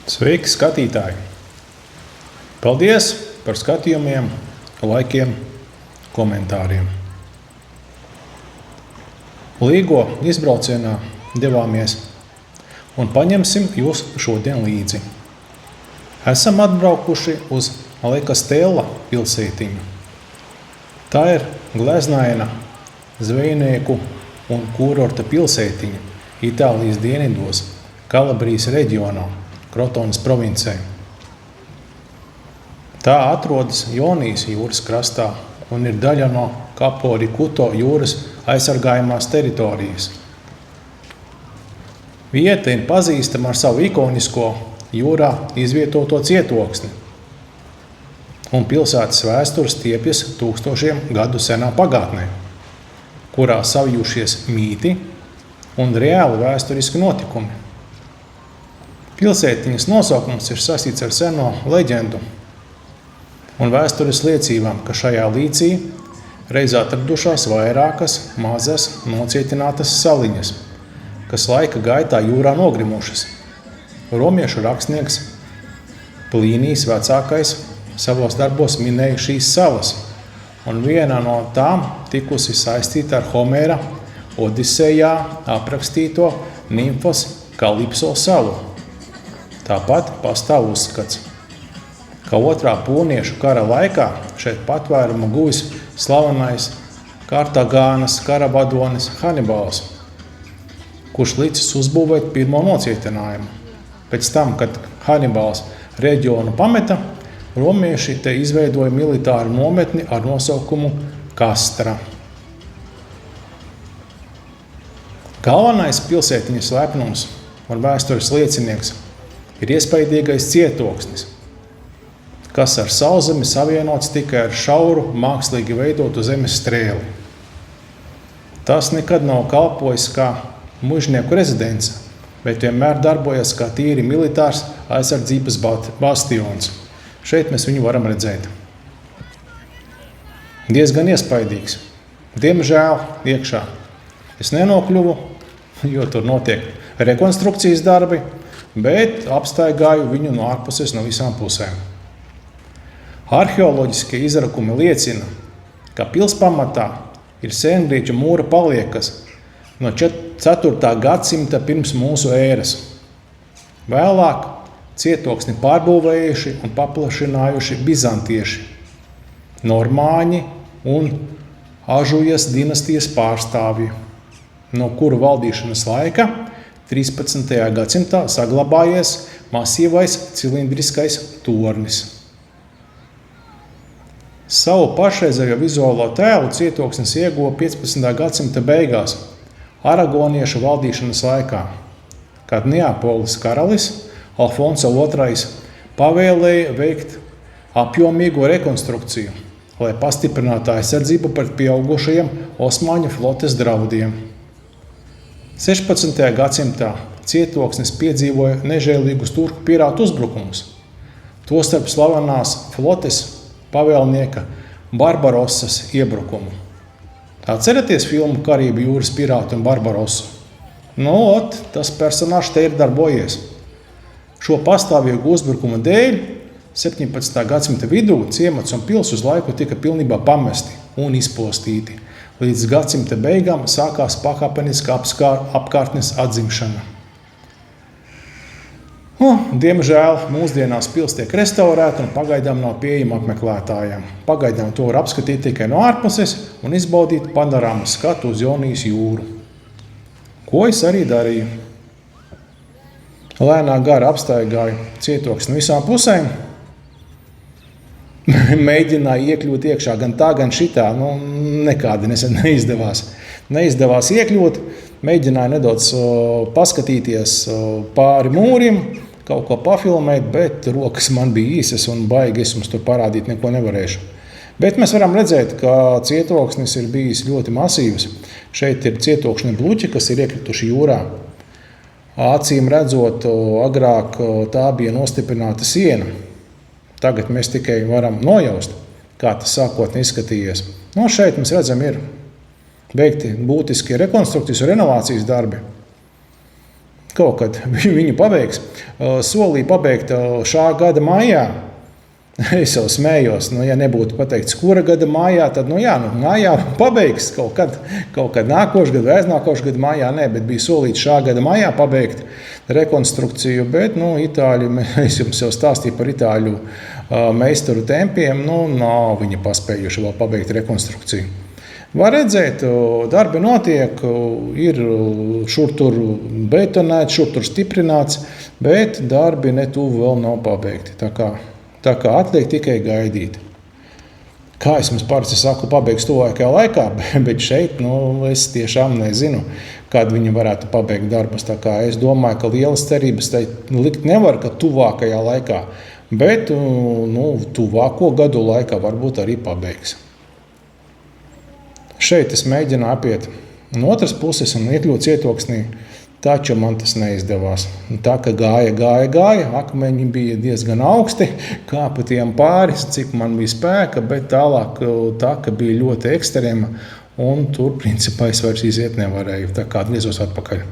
Sveiki, skatītāji! Paldies par skatījumiem, laikiem, komentāriem. Līgo izbraucienā devāmies un paņemsim jūs šodien līdzi. Esam atbraukuši uz Le Castello pilsētiņu. Tā ir gleznaina zvejnieku un kurorta pilsētiņa Itālijas dienvidos, Kalabrijas reģionā, Krotonas provincē. Tā atrodas Jonijas jūras krastā un ir daļa no Capo di Cuto jūras aizsargājumās teritorijas. Vieta ir pazīstama ar savu ikonisko jūrā izvietoto cietoksni, un pilsētas vēstures stiepjas tūkstošiem gadu senā pagātnē, kurā savijušies mīti un reāli vēsturiski notikumi. Pilsētiņas nosaukums ir saistīts ar seno leģendu un vēstures liecībām, ka šajā līcī reiz atradušās vairākas mazas nocietinātas saliņas, kas laika gaitā jūrā nogrimušas. Romiešu rakstnieks Plīnijs vecākais savos darbos minēja šīs salas, un viena no tām tikusi saistīta ar Homēra Odisejā aprakstīto Nimfas Kalipso salu. Tāpat pastāv uzskats, ka otrā pūniešu kara laikā šeit patvērumu guvis slavenais Kartagānas karavadonis Hanibals, kurš licis uzbūvēt pirmo nocietinājumu. Pēc tam, kad Hanibals reģionu pameta, romieši te izveidoja militāru nometni ar nosaukumu Kastra. Galvenais pilsētiņas lepnums un vēstures liecinieks ir iespaidīgais cietoksnis, kas ar sauszemi savienots tikai ar šauru, mākslīgi veidotu zemes strēli. Tas nekad nav kalpojis kā mužnieku rezidence, bet vienmēr darbojas kā tīri militārs aizsardzības bastions. Šeit mēs viņu varam redzēt. Diezgan iespaidīgs. Diemžēl iekšā es nenokļuvu, jo tur notiek rekonstrukcijas darbi, bet apstaigāju viņu no ārpuses no visām pusēm. Arheoloģiskie izrakumi liecina, ka pilspamatā ir sengrieķu mūra paliekas no 4. gadsimta pirms mūsu ēras. Vēlāk cietoksni pārbūvējuši un paplašinājuši bizantieši, normāņi un Ažujas dinastijas pārstāvji, no kuru valdīšanas laika 13. gadsimtā saglabājies masīvais cilindriskais tornis. Savu pašreizējo vizuālo tēlu cietoksnis ieguva 15. gadsimta beigās aragoniešu valdīšanas laikā, kad Neapolis karalis Alfonso II pavēlēja veikt apjomīgu rekonstrukciju, lai pastiprinātu aizsardzību pret pieaugušajiem Osmaņu flotes draudiem. 16. gadsimtā cietoksnis piedzīvoja nežēlīgus turku pirātu uzbrukumus, tostarp slavenās flotes pavēlnieka Barbarossas iebrukumu. Atceraties filmu Karību jūras pirātu un Barbarosu? Tas personāžs te ir darbojies. Šo pastāvīgu uzbrukuma dēļ 17. gadsimta vidū ciemats un pils uz laiku tika pilnībā pamesti un izpostīti. Līdz gadsimta beigām sākās pakāpeniska apkārtnes atzimšana. Diemžēl mūsdienās pils tiek restaurēta un pagaidām nav pieejama apmeklētājiem. Pagaidām to var apskatīt tikai no ārpuses un izbaudīt panorāmas skatu uz Jonijas jūru. Ko es arī darīju? Lēnā gara apstaigāju cietoksni no visām pusēm. Mēģināju iekļūt iekšā gan tā, gan šitā. Nekādi neizdevās. Neizdevās iekļūt. Mēģināju nedaudz paskatīties pāri mūrim, kaut ko pafilmēt, bet rokas man bija īsas un baigi es jums tur parādīt neko nevarēšu. Bet mēs varam redzēt, ka cietoksnis ir bijis ļoti masīvs. Šeit ir cietokšņa bluķi, kas ir iekrituši jūrā. Acīm redzot, agrāk tā bija nostiprināta siena. Tagad mēs tikai varam nojaust, kā tas sākotnēji izskatījies. Šeit mēs redzam, ir veikti būtiski rekonstrukcijas un renovācijas darbi. kaut kad viņu pabeigs. Solīja pabeigt šā gada maijā. Es jau smējos, ja nebūtu pateikts, kura gada maijā, tad, maijā pabeigs kaut kad nākošu gadu, aiznākošu gadu maijā, bet bija solīts šā gada maijā pabeigt rekonstrukciju, bet, itāļi, es jums jau stāstīju par itāļu meistaru tempiem, nav viņi paspējuši vēl pabeigt rekonstrukciju. Var redzēt, darbi notiek, ir šur tur betonēts, šur tur stiprināts, bet darbi netuvu vēl nav pabeigti. Tā kā atliek tikai gaidīt. Kā es jums parasti saku, pabeigs tuvākajā laikā, bet šeit es tiešām nezinu, kad viņi varētu pabeigt darbus. Tā kā es domāju, ka lielas cerības likt nevar, ka tuvākajā laikā, bet tuvāko gadu laikā varbūt arī pabeigs. Šeit es mēģinu apiet no otras puses un iekļūt cietoksnī, taču man tas neizdevās. Tā kā gāja, akmeņi bija diezgan augsti, kāpa tiem pāri, cik man bija spēka, bet tālāk tā, ka bija ļoti ekstrēma, un tur, principā, es vairs iziet nevarēju, tā kā atgriezos atpakaļ.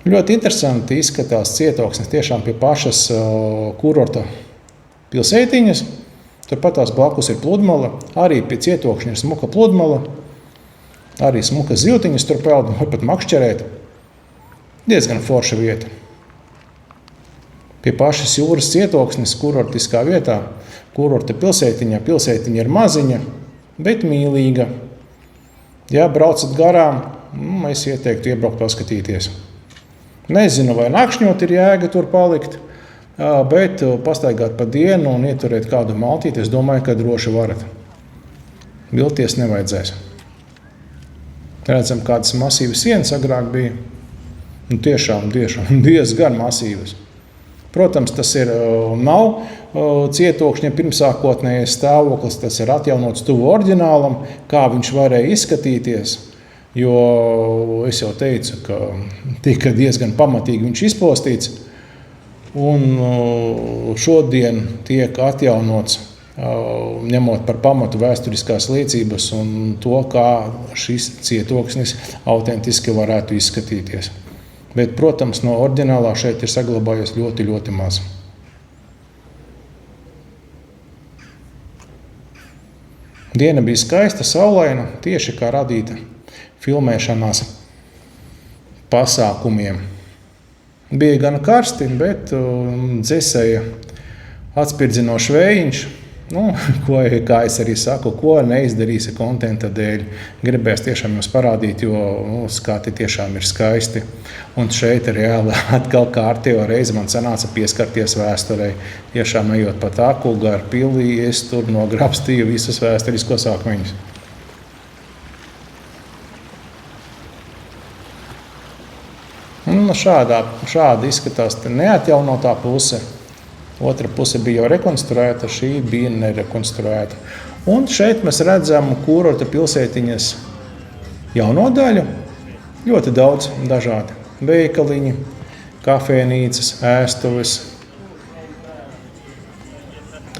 Ļoti interesanti izskatās cietoksnis tiešām pie pašas kurorta pilsētiņas. Turpat tās blakus ir pludmale, arī pie cietokšņa ir smuka pludmale, arī smuka zivtiņas tur peld, var pat makšķerēt. Diezgan forša vieta. Pie pašas jūras cietoksnis, kurortiskā vietā, kurorta pilsētiņa ir maziņa, bet mīlīga. Ja braucat garām, es ieteiktu iebraukt paskatīties. Nezinu, vai nakšņot ir jēga tur palikt, bet pastaigāt pa dienu un ieturēt kādu maltīti, es domāju, ka droši varat. Vilties nevajadzēs. Redzam, kādas masīvas sienas agrāk bija. Tiešām diezgan masīvas. Protams, tas nav cietokšņa pirmsākotnējais stāvoklis, tas ir atjaunots tuvu oriģinālam, kā viņš varēja izskatīties. Jo es jau teicu, ka tika diezgan pamatīgi viņš izpostīts. Un šodien tiek atjaunots, ņemot par pamatu vēsturiskās liecības un to, kā šis cietoksnis autentiski varētu izskatīties. Bet, protams, no oriģinālā šeit ir saglabājies ļoti, ļoti maz. Diena bija skaista, saulaina, tieši kā radīta filmēšanās pasākumiem. Bija gan karsti, bet dzesēja atspirdzinošs vējiņš. Kā es arī saku, ko neizdarīsi kontenta dēļ. Gribēs tiešām jums parādīt, jo skati tiešām ir skaisti. Un šeit reāli atkal kārtējo reizi man sanāca pieskarties vēsturei. Tiešām ejot pa tāku gar pilī, es tur nograpstīju visus vēsturiskos akmeņus. Šādi izskatās neatjaunotā puse. Otra puse bija jau rekonstruēta, šī bija nerekonstruēta. Un šeit mēs redzam kurorta pilsētiņas jauno daļu. Ļoti daudz dažādi veikaliņi, kafēnīcas, ēstuves.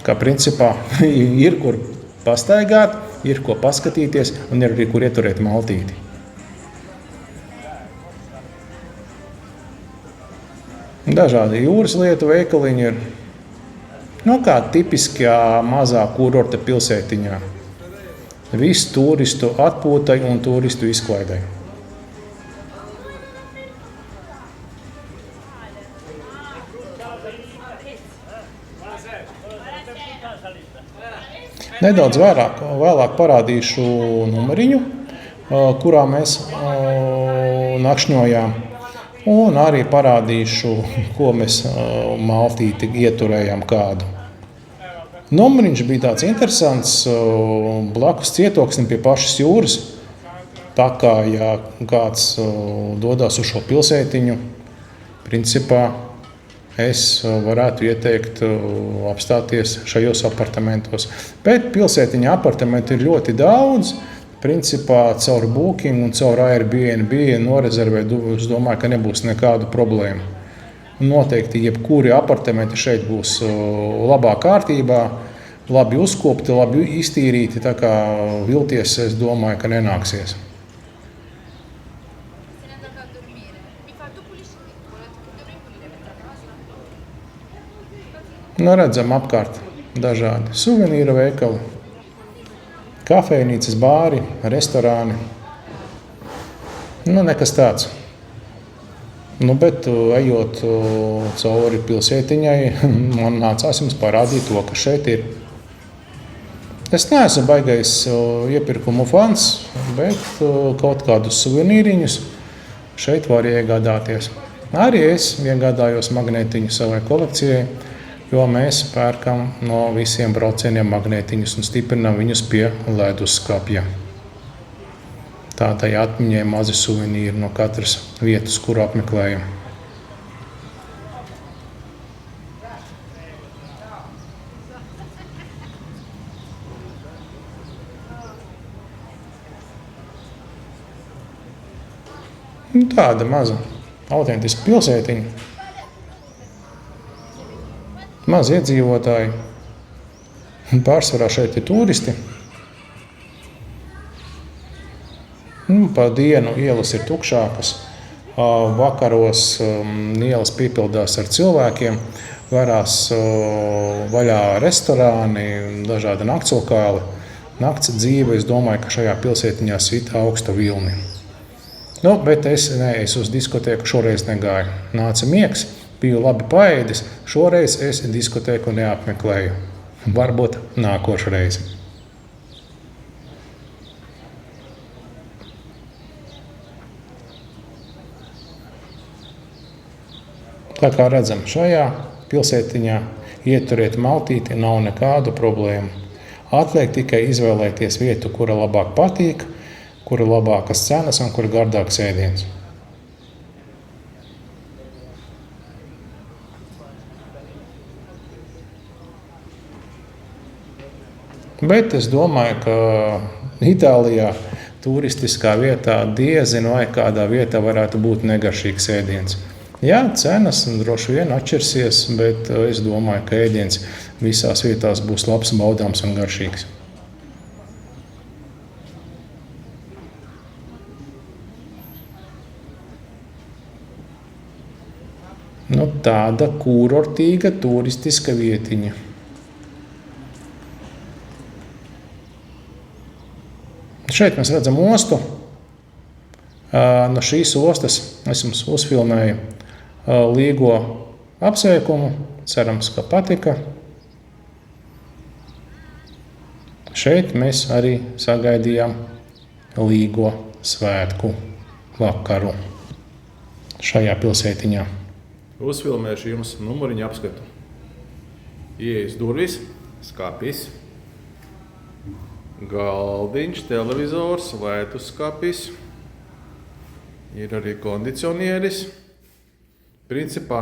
Kā principā ir kur pastaigāt, ir ko paskatīties un ir arī kur ieturēt maltīti. Dažādi jūras lietu veikaliņi ir. Kā tipiskā mazā kurorta pilsētiņā. Viss turistu atpūtai un turistu izklaidai. Nedaudz vēlāk parādīšu numuriņu, kurā mēs nakšņojām. Un arī parādīšu, ko mēs maltīti ieturējām kādu. Numuriņš bija tāds interesants, blakus cietoksnim pie pašas jūras. Tā kā, ja kāds dodas uz šo pilsētiņu, principā es varētu ieteikt apstāties šajos apartamentos. Bet pilsētiņa apartamentu ir ļoti daudz. Principā caur Booking un caur Airbnb norezervēt, es domāju, ka nebūs nekādu problēmu. Noteikti jebkuri apartamenti šeit būs labā kārtībā, labi uzkopti, labi iztīrīti, tā kā vilties, es domāju, ka nenāksies. Nu, redzam apkārt dažādi suvenīra veikali, kafejnīcas, bāri, restorāni. Nu, nekas tāds. Nu, bet, ejot cauri pilsētiņai, man nācās jums parādīt to, kas šeit ir. Es neesmu baigais iepirkumu fans, bet kaut kādus suvenīriņus šeit var iegādāties. Arī es iegādājos magnētiņu savai kolekcijai, jo mēs pērkam no visiem braucieniem magnētiņus un stiprinām viņus pie leduskapja. Tādai atmiņai mazi suvenīri no katras vietas, kuru apmeklējam. Tāda maza, autentiska pilsētiņa. Maz iedzīvotāji. Pārsvarā šeit ir turisti. Pa dienu ielas ir tukšākas. Vakaros ielas piepildās ar cilvēkiem. Varās vaļā restorāni, dažādi naktslokāli. Nakts dzīve, es domāju, ka šajā pilsētiņā sit augsta vilni. Nu, bet es neesmu uz diskotēku, šoreiz negāju. Nāca miegs, biju labi paēdis, šoreiz es diskotēku neapmeklēju. Varbūt nākošreiz. Tā kā redzam, šajā pilsētiņā ieturēt maltīti nav nekādu problēmu. Atliek tikai izvēlēties vietu, kura labāk patīk, kura labākas cenas un kura gardāks ēdiens. Bet es domāju, ka Itālijā turistiskā vietā diezin vai kādā vietā varētu būt negaršīgs ēdiens. Jā, cenas droši vien atšķirsies, bet es domāju, ka ēdiens visās vietās būs labs, baudāms un garšīgs. Nu, tāda kurortīga turistiska vietiņa. Šeit mēs redzam ostu. No šīs ostas es jums uzfilmēju līgo apsveikumu. Cerams, ka patika. Šeit mēs arī sagaidījām līgo svētku vakaru šajā pilsētiņā. Uzfilmēšu jums numuriņu apskatu. Ieejas durvis, skapis, galdiņš, televizors, leduskapis. Ir arī kondicionieris. Principā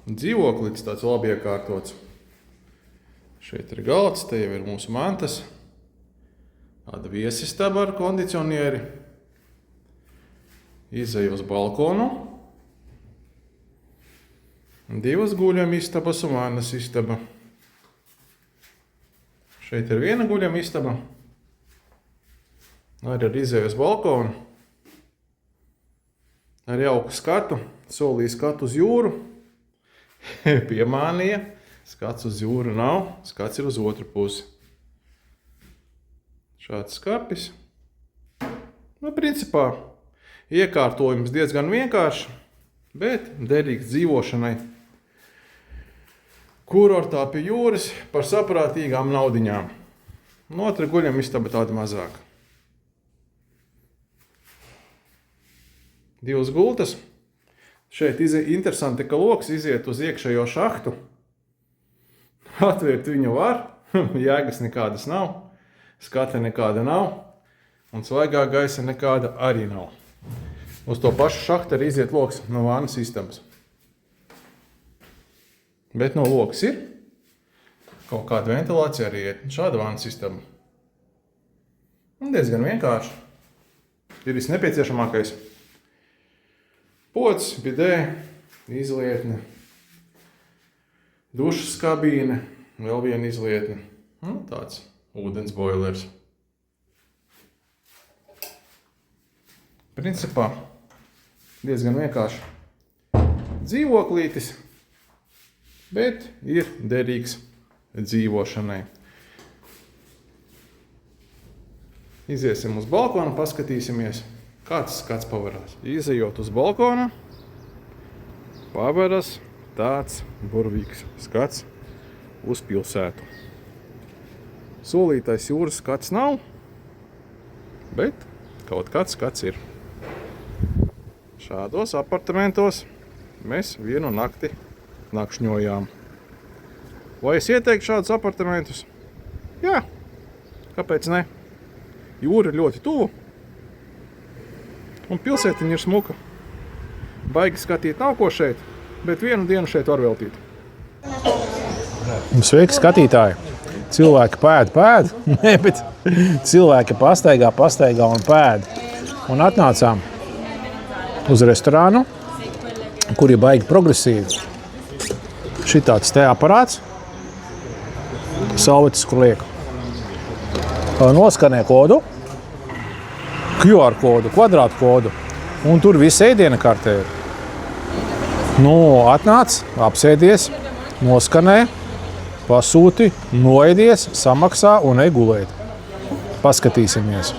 dzīvoklis tāds labi iekārtots. Šeit ir galds, te jau ir mūsu mantas. Tāda viesistaba ar kondicionieri. Izeju uz balkonu. Divas guļam istabas un vannas istaba. Šeit ir viena guļam istaba. Arī ar izēju uz balkonu. Ar jauku skatu. Solīju skatu uz jūru. Piemānīja. Skats uz jūru nav. Skats ir uz otru pusi. Šāds skapis. Nu, principā, iekārtojums diezgan vienkārši, bet derīgs dzīvošanai. Kurortā pie jūras par saprātīgām naudiņām. Un otra guļam istaba tāda mazāka. Divas gultas. Šeit interesanti, ka loks iziet uz iekšējo šahtu. Atvērt viņu var, jēgas nekādas nav, skata nekāda nav, un svaigā gaisa nekāda arī nav. Uz to pašu šahtu arī iziet loks no vannas istabas. Bet no lokas ir. Kaut kāda ventilācija arī ir. Šāda vannas istaba. Un diezgan vienkārši. Ir viss nepieciešamākais. Pods, bidē, izlietne, dušas kabīne, vēl viena izlietne. Tāds ūdens boilers. Principā diezgan vienkārši. Dzīvoklītis. bet ir derīgs dzīvošanai. Iziesim uz balkonu, paskatīsimies, kāds skats pavarās. Izejot uz balkonu, pavaras tāds burvīgs skats uz pilsētu. Solītais jūras skats nav, bet kaut kāds skats ir. Šādos apartamentos mēs vienu nakti nakšņojām. Vai es ieteiktu šādus apartamentus? Jā, kāpēc ne? Jūra ir ļoti tuvu, un pilsētiņa ir smuka. Baigi skatīt nav ko šeit, bet vienu dienu šeit var veltīt. Sveiki, skatītāji! Cilvēki pēd, ne, bet cilvēki pastaigā un pēd. Un atnācām uz restorānu, kur ir baigi progresīvi. Šitāds te aparāts, salvetes, kur liek. Noskanē kodu, QR kodu, kvadrātu kodu, un tur viss ēdiena kartē ir. Atnāc, apsēdies, noskanē, pasūti, noēdies, samaksā un ej gulēt. Paskatīsimies,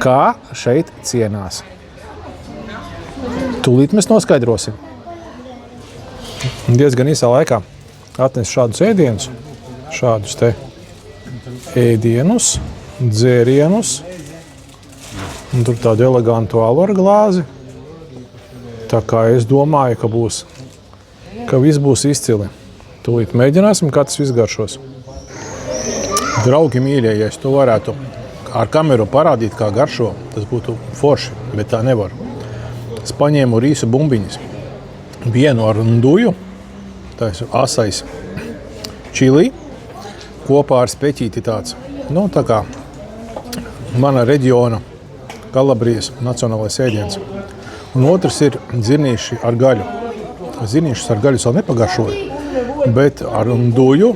kā šeit cienās. Tūlīt mēs noskaidrosim. Diezgan īsā laikā atnes šādus ēdienus, šādus te ēdienus, dzērienus, un tur tādu elegantu alu glāzi. Tā kā es domāju, ka viss būs izcili. Tūlīt mēģināsim, kā tas viss garšos. Draugi mīļie, ja es to varētu ar kameru parādīt, kā garšo, tas būtu forši, bet tā nevar. Es paņēmu rīsu bumbiņas, vienu ar nduju, tā ir asais čili, kopā ar speķīti tāds. Tā kā mana reģiona Kalabrijas nacionālais ēdiens. Un otrs ir zirnīši ar gaļu. Zirnīšus ar gaļu vēl nepagaršoju, bet ar nduju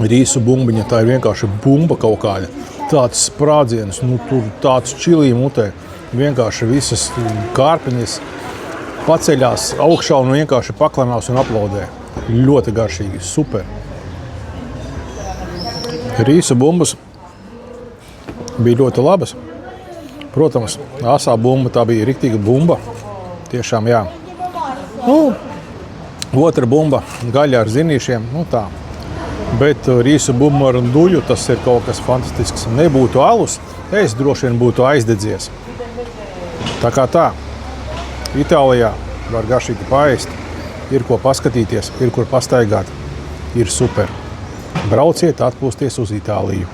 rīsu bumbiņa, tā ir vienkārši bumba kaut kāda. Tāds sprādziens, tur tāds čilī mutē. Vienkārši visas kārpiņas paceļās augšā un vienkārši paklanās un aplaudē. Ļoti garšīgi, super. Rīsu bumbas bija ļoti labas. Protams, asā bumba, tā bija riktīga bumba. Tiešām, jā. Otra bumba, gaļa ar zinīšiem, tā. Bet rīsu bumba ar duļu, tas ir kaut kas fantastisks. Nebūtu alus, es droši vien būtu aizdedzies. Tā kā tā, Itālijā var garšīgi paēst, ir ko paskatīties, ir kur pastaigāt, ir super. Brauciet, atpūsties uz Itāliju.